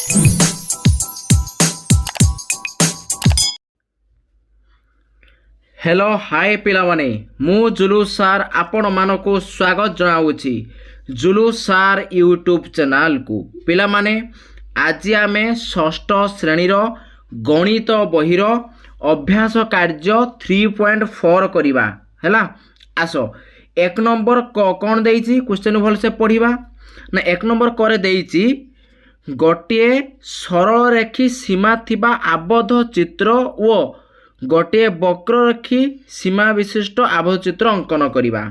Hello hi पिलामाने मु जुलू सार आपण मानक स्वागत जनाऊँगी जुलू सार यूट्यूब चैनल को पिलामाने आज आमे षष्ठ श्रेणी गणित बहिर अभ्यास कार्य 3.4 करिबा हैला। आस एक नंबर कौन देइछि क्वेश्चन भल से पढ़िबा ना। एक नंबर करे देइछि गोटे सरल रेखी सीमा थिबा आबद्ध चित्र ओ गोटे वक्ररेखी सीमा विशिष्ट आबद्ध चित्र अंकन करिबा।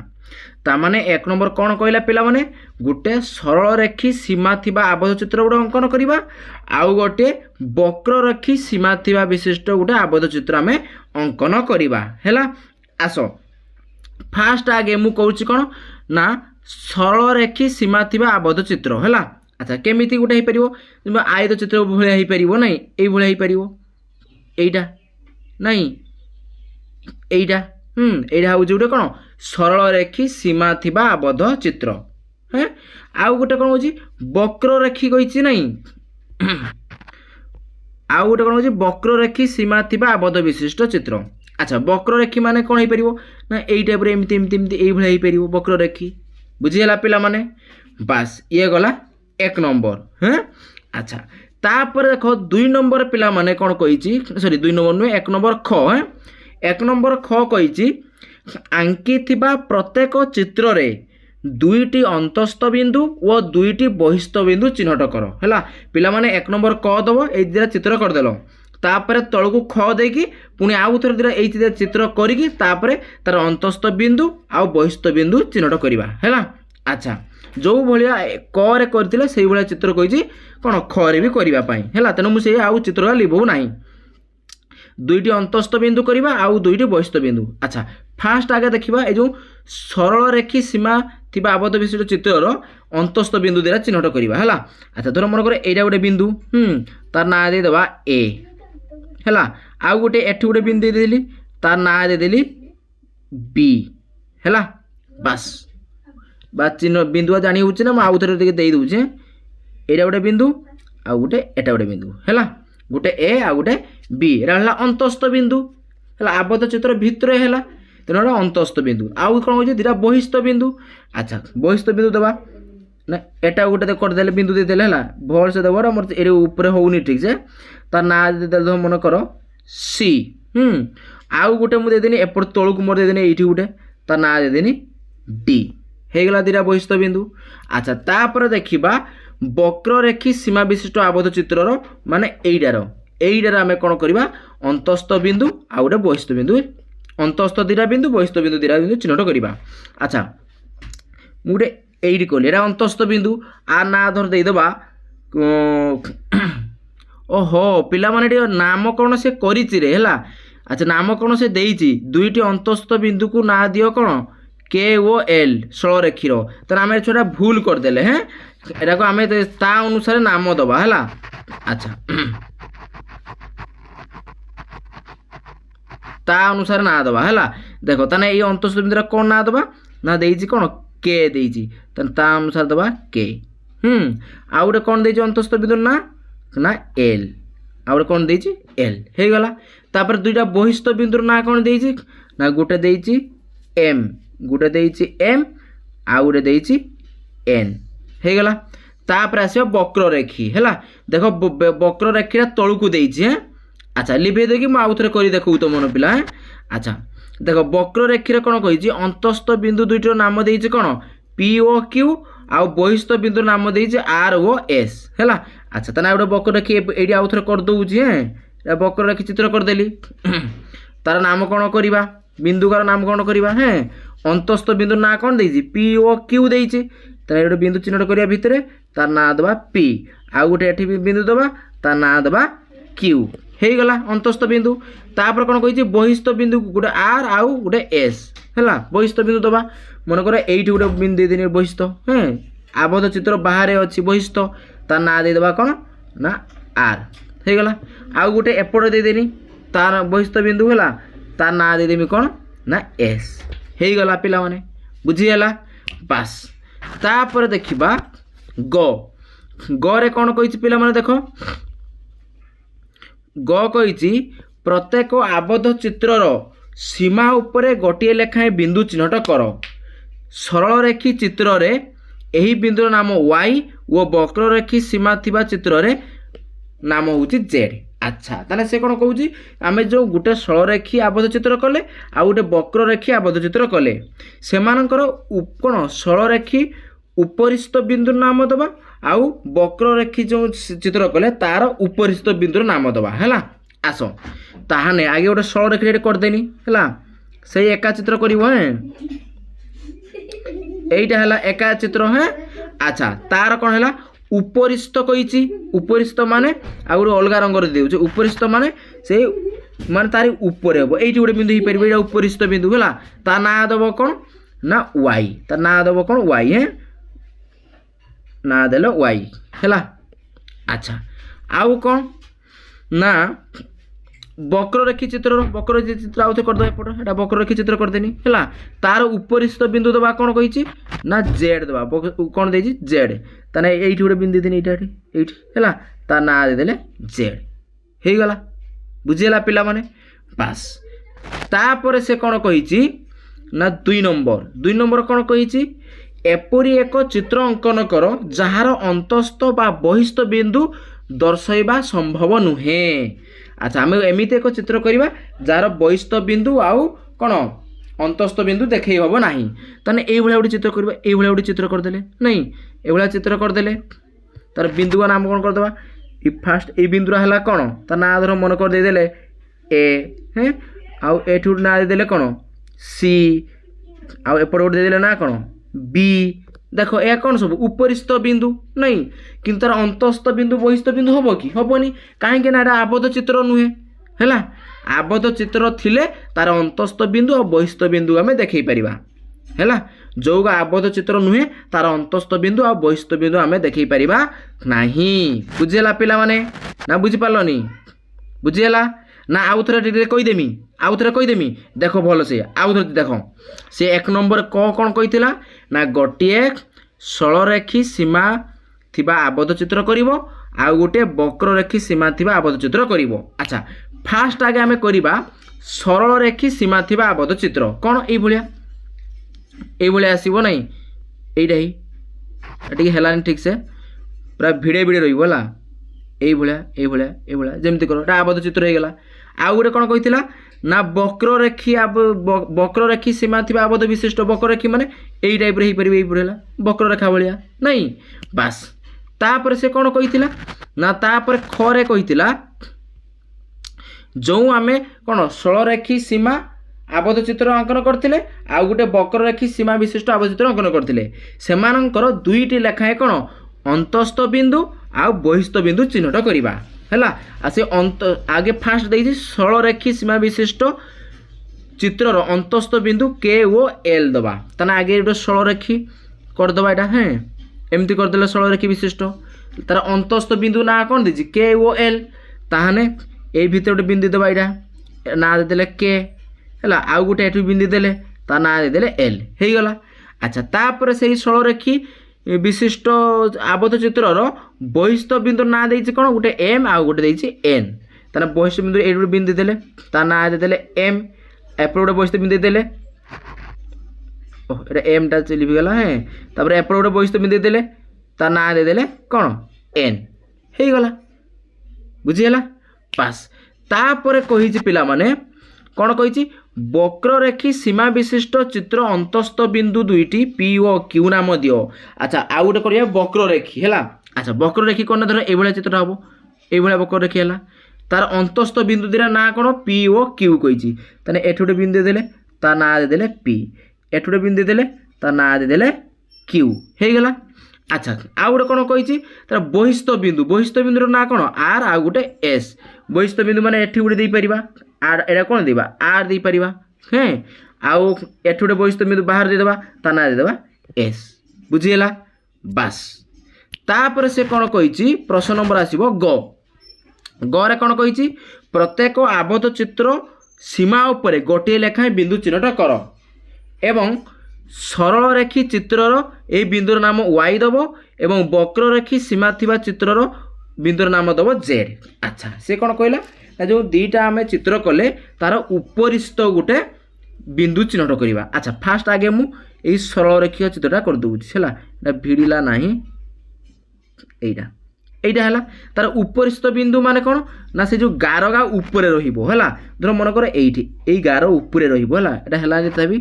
तामाने एक नंबर कौन कहला पिला माने गोटे सरल रेखी सीमा थिबा आबद्ध चित्र गोटे अंकन करिबा आउ गोटे वक्ररेखी सीमा थिबा विशिष्ट गोटे आबद्ध चित्र आमे अंकन करिबा हैला। आस फास्ट आगे मु कहूची कोन ना सरल रेखी सीमा थिबा आबद्ध चित्र हैला। अच्छा केमिति गोटे हे परिबो आयत चित्र भलिया हे परिबो नै एई भलिया हे परिबो एइटा नहीं एइटा एइटा हउची गोटे कोन सरल रेखी सीमा थिबा आबद्ध चित्र हैं। आउ गोटे कोन होची वक्ररेखी कहिची नहीं आउ गोटे कोन होची वक्ररेखी सीमा थिबा आबद्ध विशिष्ट चित्र। अच्छा वक्ररेखी माने कोन हे परिबो ना एइ टाइप रे एमति एमति एमति एइ भलिया हे परिबो वक्ररेखी बुझियला पिला माने। बस ये गला एक नंबर हैं। अच्छा तापर देखो दुई नंबर पिला माने कौन कही सॉरी दुई नंबर नुहे एक नंबर ख है एक नंबर ख कही आंकी थिबा प्रत्येक चित्र रे दुईटी अंतस्थ बिंदु और दुईटी बहिस्थ बिंदु चिन्हट कर हैला। पिला माने एक नंबर क दबो ए दिरा चित्र कर देलो तापर तळकु ख देकी पुणी आउ थोर दिरा ए चित्र करिकी तापर तार अंतस्थ बिंदु आउ बहिस्थ बिंदु चिन्हट करिबा हैला। अच्छा जो भाया क रे करथिले सेही भाया चित्र कहिछि कोन ख रे भी करिबा पई हैला। तेनु मु सेही आउ चित्र लिबौ नाही दुईटी अंतस्थ बिंदु करिबा आउ दुईटी बहिस्थ बिंदु। अच्छा फास्ट आगे देखिबा ए जो सरल रेखी सीमा थिबा आबद्ध विशिष्ट चित्रर अंतस्थ बिंदु देरा चिन्हट करिबा हैला। अच्छा धर मन करे एटा गोटे बिंदु तार ना दे देबा ए हैला। आउ गोटे एठी गोटे बिंदु दे देली तार ना दे देली बी हैला। बस बा चिन्ह बिंदु जानी होछि ना म आउ थरे दे दउछे एटा गोटे बिंदु आ गोटे एटा गोटे बिंदु हैला। गोटे ए आ गोटे बी एरा हला अंतस्थ बिंदु हैला आबद्ध चित्र भितरे हैला तेनो अंतस्थ बिंदु आउ कोन होछि दिरा बहिस्थ बिंदु। अच्छा बहिस्थ बिंदु दबा ना एटा गोटे कर देले बिंदु दे देले हैला भल से दबो मोर एरे ऊपर होउनी ठीक से तार ना दे देले मन करो सी आउ गोटे मु दे देनी एपर तळकु मोर दे देनी एठी गोटे तार ना दे देनी डी हेगला दिरा बहिस्थ बिंदु। अच्छा तापर देखिबा वक्ररेखी सीमा विशिष्ट आबद्ध चित्रर माने एइडार आमे कोन करबा अंतस्थ बिंदु आ गोटे बहिस्थ बिंदु अंतस्थ दिरा बिंदु बहिस्थ बिंदु दिरा बिंदु चिन्हट करबा। अच्छा मुडे एइडी कोले एरा अंतस्थ बिंदु आ ना धर देई दबा ओहो पिला माने नाम कोन से करिछि रे हैला। अच्छा नाम कोन से देइछि दुईटी अंतस्थ बिंदु को ना दियो कोन के ओ एल सरल रेखीर तर आम छोटा भूल करदे हैं एटा को आम ता अनुसार नाम दबा है। अच्छा ता अनुसार ना दबा है देखो ताने ये अंतस्थ बिंदु कौन ना दबा ना देइछि कौन के देइछि ता अनुसार दबा के आउ गोटे कौन देइछि अंतस्थ बिंदु ना ना एल आउ गोटे कौन देइछि एल हे गला। तापर दुईटा बहिस्थ बिंदु ना कौन देइछि ना गोटे देइछि एम गोटे देइछि एम आउ गोटे देइछि एन हे गला। तापर आसियो वक्ररेखी हैला देखो वक्ररेखीरा तळकु देइछि हैं। अच्छा लिभे देकी म आउ थरे करी देखौ तो मन पिला हैं। अच्छा देखो वक्ररेखीरा कोन कहिछि अंतस्थ बिंदु दुईटर नाम देइछि कोन पी ओ क्यू आउ बहिस्थ बिंदु नाम देइछि आर ओ एस हैला। अच्छा तना गोटे वक्ररेखी एडी आउ थरे कर दउछि हैं वक्ररेखी चित्र कर देली तार नाम कोन करिबा बिंदुकार नाम कोन करिबा हैं अंतस्थ बिंदु ना कौन देइछि पी ओ क्यू देइछि तार गोटे बिंदु चिन्हट करिया भितरे तार ना दबा पी आउ गोटे एठी बिंदु दबा तार ना दबा क्यू हे गला अंतस्थ बिंदु। तापर कोन कहिछि बहिस्थ बिंदु गोटे आर आउ गोटे एस हैला बहिस्थ बिंदु दबा मन करे एठी गोटे बिंदु दे देनी बहिस्थ हैं आबद्ध चित्र बाहर अछि बहिस्थ तार ना दे दबा कोन ना आर हे गला। आउ गोटे एपड़ दे देनी तार बहिस्थ बिंदु हैला तार ना दे देमी कोन ना एस हे गला पिला माने बुझी हला। बस तापर देखिबा ग ग रे कौन कही पिला माने देख ग कही प्रत्येक आबद्ध चित्रर सीमा उपरे गोटे लेखाएं बिंदु चिन्हट कर सरल रेखी चित्र रे एही बिंदुर नाम y और वक्र रेखी सीमा थिबा चित्र रे नाम होची z। अच्छा ताले से कौन कहूँ आम जो गोटे सरल रेखी आबद्ध चित्र कले आ गोटे वक्र रेखी आबद्ध चित्र कले से कौन सरल रेखी उपरिस्थ बिंदु नाम दबा आउ वक्र रेखी जो चित्र कले तार उपरिस्थ बिंदुर नाम दबा है। आस ताहाने आगे गोटे सरल रेखी करदेनी है से एका चित्र कर एटा है एका चित्र है। अच्छा तार कौन है उपरिस्थ कही उपरिस्थ माने आ गोटे अलग रंग दे उपरिस्थ माने से माने तारी ऊपर हे ये गोटे बिंदु हो पार उपरिस्थ बिंदु है ता ना दब कौन ना y ता ना दब कौन y है ना देल y है। अच्छा आउ कौन ना वक्र रेखी चित्र आउे करदे एपट वक्र रेखी चित्र करदेनी है तार उपरिस्थ बिंदु दबा कौन कही ना जेड दबा कौन दे जेड ताने ये गोटे बिंदु देनी ये है ता ना देदेले जेड हो गला बुझीगला पिला माने बास। तापर से कौन कही ना 2 नंबर कौन कही एपरी एक चित्र अंकन कर जार अंतस्थ बा बहिस्थ बिंदु दर्शाइबा संभव नुहे। अच्छा आम एमती एक चित्र करवा जार बहिस्थ बिंदु आउ कौन अंतस्थ बिंदु देखई हम ना ताने ये गोटे चित्र करवा ये गोटे चित्र करदे नहीं ये चित्र करदे तार बिंदु का नाम कौन करदे ये फास्ट ये बिंदुरा है कौन ता ना धर मन कर देदेले ए हैं आउ एठू ना देदेले कौन सी आउ एपट गोटे देदेले ना कौन बी देख यह कौन सब उपरिस्थ बिंदु नहीं किंतु तार अंतस्थ बिंदु बहिस्थ बिंदु हम कि हेनी कहीं आबद्ध चित्र नुहे है आबद्ध चित्र थिले तार अंतस्थ बिंदु और बहिस्थ बिंदु आम देखई पारिबा है जो आबद्ध चित्र नुहे तार अंतस्थ बिंदु और बहिस्थ बिंदु आम देखई पारिबा नहीं। बुझीगला पिला माने ना बुझी पारलनी बुझीगला ना आउ थे कहीदेमी आउ थे कहीदेमी देख भल से आउ थे देख से 1 नंबर कौन कही ना गोटे सरल रेखी सीमा थिबा आबद्ध चित्र करिवो आउ गोटे वक्र रेखी सीमा थिबा आबद्ध चित्र करिवो। अच्छा फास्ट आगे आम करवा सरल रेखी सीमा थिबा आबद्ध चित्र कौन ये आसब ना यहीटा ही है ठीक से पूरा भिड़े भिड़े रहा ये जमती कर आबद्ध चित्र हो गला। आउ गोटे कौन कही ना वक्र रेखी सीमा थिबा आबद्ध विशिष्ट वक्र रेखी माने यही टाइप रे पारे ये वक्र रेखा भाया नहीं बास। तापर से कौन कही ना तापर खरे कही जो आम कौन सरल रेखी सीमा आबद्ध चित्र अंकन करथिले आ गोटे वक्र रेखी सीमा विशिष्ट आबद्ध चित्र अंकन करथिले सेमानंकर 2टी लेखाएं कौन अंतस्थ बिंदु आ बहिस्थ बिंदु चिन्हट करवा है से आगे फास्ट देखिए सरल रेखी सीमा विशिष्ट चित्रर अंतस्थ बिंदु के ओ एल दबा ताना आगे गोटे सरल रेखी करदबा यहाँ हाँ एमती करदे सरल रेखी विशिष्ट तार अंतस्थ बिंदु ना कौन दीजिए के ओ एल ताहने ये भितर गोटे बिंदु दबा यहाँ ना देदेले के है आउ गोटे एठू बिंदु देले ता ना देदेले एल हो गला। अच्छा तापर से सरल रेखी विशिष्ट आबद्ध चित्रर बहिस्थ बिंदु ना देछि कौन गोटे एम आउ गोटे देछि एन ताना बहिस्थ बिंदु ए गोटे बिंदु देले ता ना देदेले एम एपट गोटे बहिस्थ बिंदु देले ओह एटा एम टा चली गला है तापर एपट गोटे बहिस्थ बिंदु देले ता ना देदेले कौन एन हो गला बुझीगला पास। तापर कही पिला माने कौन कही वक्र रेखी सीमा विशिष्ट चित्र अंतस्थ बिंदु 2टी पी ओ क्यू नाम दियो। अच्छा आउ गोटे करिया वक्र रेखी है। अच्छा वक्र रेखी कौन धर ये चित्र हम ये वक्र रेखी है तार अंतस्थ बिंदु दिरा ना कौन पी ओ क्यू कही ताने एठ गोटे बिंदु देले ता ना देदेले पी एठ गोटे बिंदु देले ता ना देदेले क्यू हो गला। अच्छा आउ गोटे कौन कही तार बहिस्थ बिंदु ना कौन आर आउ गोटे एस बहिस्थ बिंदु माने एठी गोटे दे परिबा आर एटा कौन देबा आर दे परिबा हैं आउ एठ गोटे बहिस्थ बिंदु बाहर दे देबा ता ना दे देबा एस बुझीगला बास। तापर से कौन कही प्रश्न नंबर आसीबो ग रे कौन कही प्रत्येक आबद्ध चित्र सीमा उपरे गोटे लेखाएं बिंदु चिन्हट कर एवं सरल रेखी चित्रर ए बिंदुर नाम y दब एवं वक्र रेखी सीमा थिबा चित्रर बिंदुर नाम दब z। अच्छा से कौन कहला ना जो दीटा आम चित्र कले तार उपरिस्थ गोटे बिंदु चिन्हट करवा। अच्छा फास्ट आगे मुझे सरल रेखी चित्रटा कर दूसरी है भिड़ला ना এইটা এইটা হলা তার উপরিস্থ বিন্দু মানে কোন না সে যে গারগা উপরে রহিব হলা ধর মনে করে এইটি এই গার উপরে রহিব হলা এটা হলা যে তবি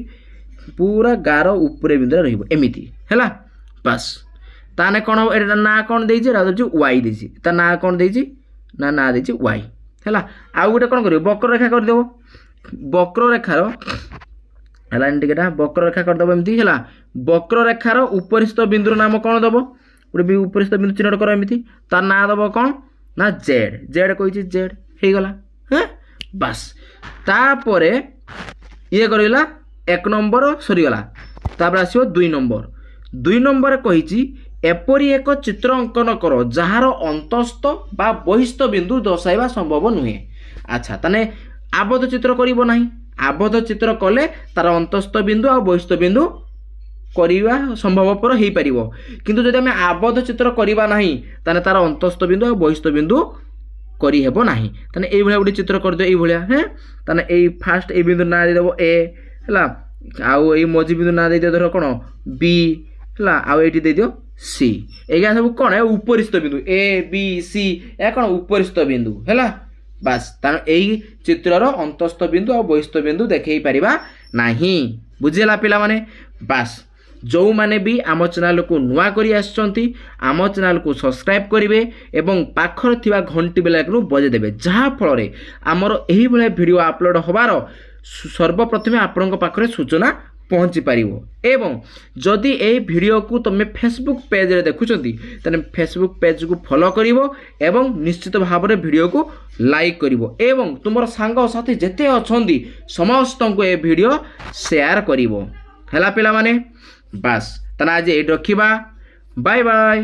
পুরা গার উপরে বিন্দু রহিব এমিতি হলা বাস তানে কোন এটা না কোন দেইছে এটা হচ্ছে y দেইছে তা না কোন দেইছে না না দেইছে y হলা আর গোটে কোন করিব বক্ররেখা করে দেব বক্ররেখার হলা এন্টিকেটা বক্ররেখা করে দেব এমিতি হলা বক্ররেখার উপরিস্থ বিন্দুর নাম কোন দেব गोटे उपरिस्थ बिंदु चिन्हट कर एमती तार ना दब कौन ना जेड जेड कही जेड हो गला हाँ बास तापर ये करला 1 नंबर सरीगला तापर आसो 2 नंबर कही एपरी एक चित्र अंकन कर जार अंतस्थ बा बहिस्थ बिंदु दर्शाइबा संभव नुहे। अच्छा ताने आबद्ध चित्र करिबो नाही आबद्ध चित्र कले तार अंतस्थ बिंदु आ बहिस्थ बिंदु करवा संभवपर हो पार किंतु जदि आम आबद्ध चित्र करवा ना ताने तार अंतस्थ बिंदु और बहिस्थ बिंदु करहब ना ताने ये गोटे चित्र करदे ये हाँ ताने ये फास्ट ए बिंदु ना देदेव ए है आउ ये मझी बिंदु ना देदेव धर कौन बी है आउ ये देदियो सी एगा सब कौन है उपरिस्थ बिंदु ए बी सी या कौन उपरिस्थ बिंदु है बास तार यही चित्रर अंतस्थ बिंदु और बहिस्थ बिंदु देखई पारिबा नाही बुझेला पिला माने बास जो माने भी आम चैनल को नुआ करी आसचंती आम चैनल को सब्सक्राइब करेंगे एवं पाखर थिबा घंटी बेल आइकन बजेदेवे जहाँ फल आमर यही भाई वीडियो अपलोड होबार सर्वप्रथमे आपन पाखरे सूचना पहुँची पारिबो। एवं जदि ए वीडियो को तुम फेसबुक पेज रे देखुचंती तने फेसबुक पेज को फॉलो करिवो एवं निश्चित भाव में वीडियो को लाइक करिवो एवं तुमर सांग साथी जेते अछंती समस्त को ए वीडियो शेयर करिवो। हैला पिला माने बास तना आज ये रखिबा बाय बाय।